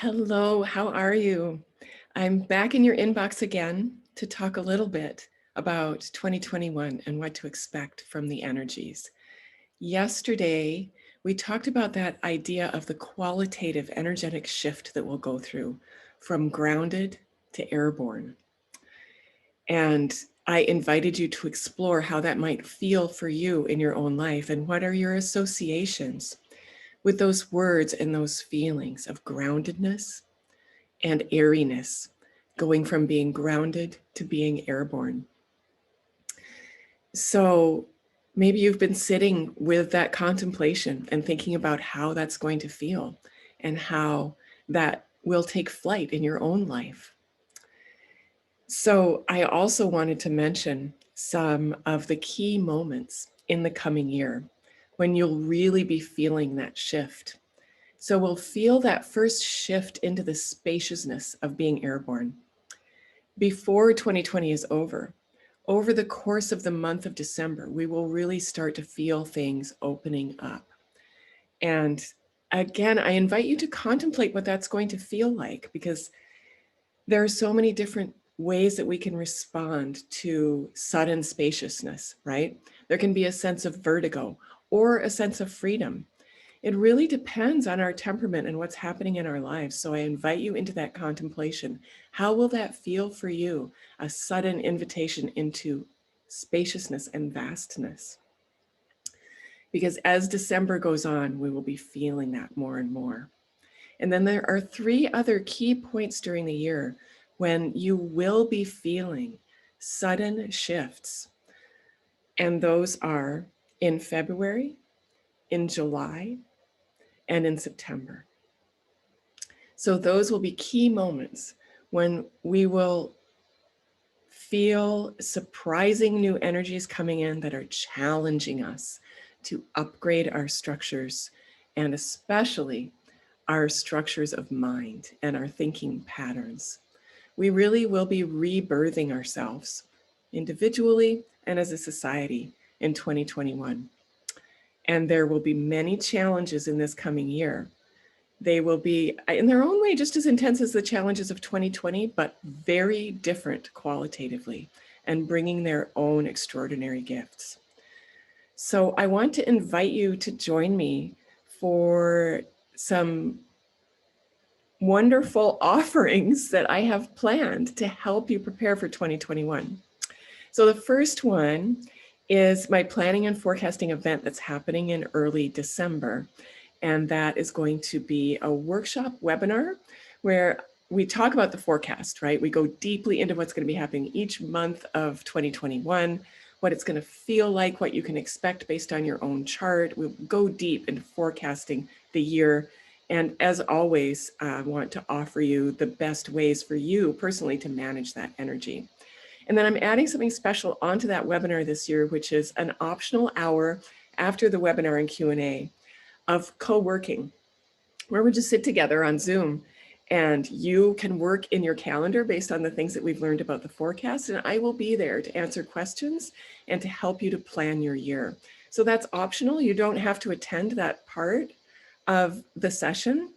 Hello, how are you? I'm back in your inbox again to talk a little bit about 2021 and what to expect from the energies. Yesterday, we talked about that idea of the qualitative energetic shift that we'll go through from grounded to airborne. And I invited you to explore how that might feel for you in your own life and what are your associations with those words and those feelings of groundedness and airiness, going from being grounded to being airborne. So maybe you've been sitting with that contemplation and thinking about how that's going to feel and how that will take flight in your own life. So I also wanted to mention some of the key moments in the coming year when you'll really be feeling that shift. So we'll feel that first shift into the spaciousness of being airborne. Before 2020 is over the course of the month of December, we will really start to feel things opening up. And again, I invite you to contemplate what that's going to feel like, because there are so many different ways that we can respond to sudden spaciousness, right? There can be a sense of vertigo or a sense of freedom. It really depends on our temperament and what's happening in our lives. So I invite you into that contemplation. How will that feel for you? A sudden invitation into spaciousness and vastness. Because as December goes on, we will be feeling that more and more. And then there are three other key points during the year when you will be feeling sudden shifts. And those are in February, in July, and in September. So those will be key moments when we will feel surprising new energies coming in that are challenging us to upgrade our structures, and especially our structures of mind and our thinking patterns. We really will be rebirthing ourselves individually and as a society in 2021. And there will be many challenges in this coming year. They will be, in their own way, just as intense as the challenges of 2020, but very different qualitatively and bringing their own extraordinary gifts. So I want to invite you to join me for some wonderful offerings that I have planned to help you prepare for 2021. So the first one is my planning and forecasting event that's happening in early December. And that is going to be a workshop webinar where we talk about the forecast, right? We go deeply into what's going to be happening each month of 2021, what it's going to feel like, what you can expect based on your own chart. We'll go deep into forecasting the year. And as always, I want to offer you the best ways for you personally to manage that energy. And then I'm adding something special onto that webinar this year, which is an optional hour after the webinar and Q&A of co-working, where we just sit together on Zoom and you can work in your calendar based on the things that we've learned about the forecast. And I will be there to answer questions and to help you to plan your year. So that's optional. You don't have to attend that part of the session.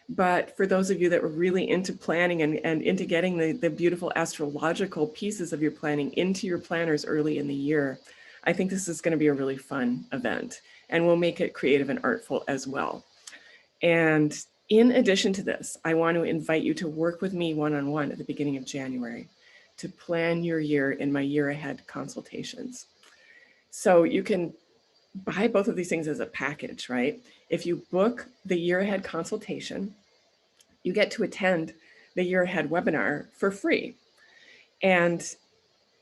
But for those of you that were really into planning and into getting the beautiful astrological pieces of your planning into your planners early in the year, I think this is going to be a really fun event, and we'll make it creative and artful as well. And in addition to this, I want to invite you to work with me one-on-one at the beginning of January to plan your year in my year ahead consultations. So you can buy both of these things as a package, right? If you book the year ahead consultation, you get to attend the year ahead webinar for free. And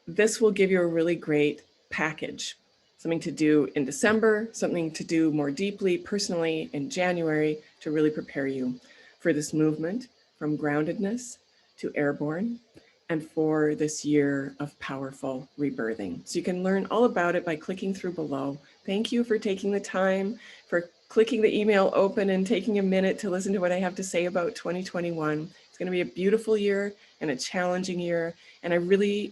this will give you a really great package, something to do in December, something to do more deeply, personally in January, to really prepare you for this movement from groundedness to airborne, and for this year of powerful rebirthing. So you can learn all about it by clicking through below. Thank you for taking the time, for clicking the email open and taking a minute to listen to what I have to say about 2021. It's going to be a beautiful year and a challenging year. And I really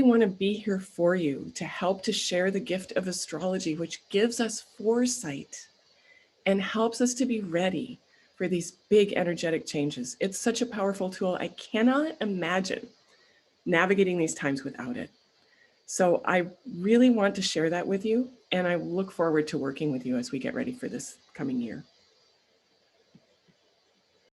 want to be here for you to help to share the gift of astrology, which gives us foresight and helps us to be ready for these big energetic changes. It's such a powerful tool. I cannot imagine navigating these times without it. So I really want to share that with you, and I look forward to working with you as we get ready for this coming year.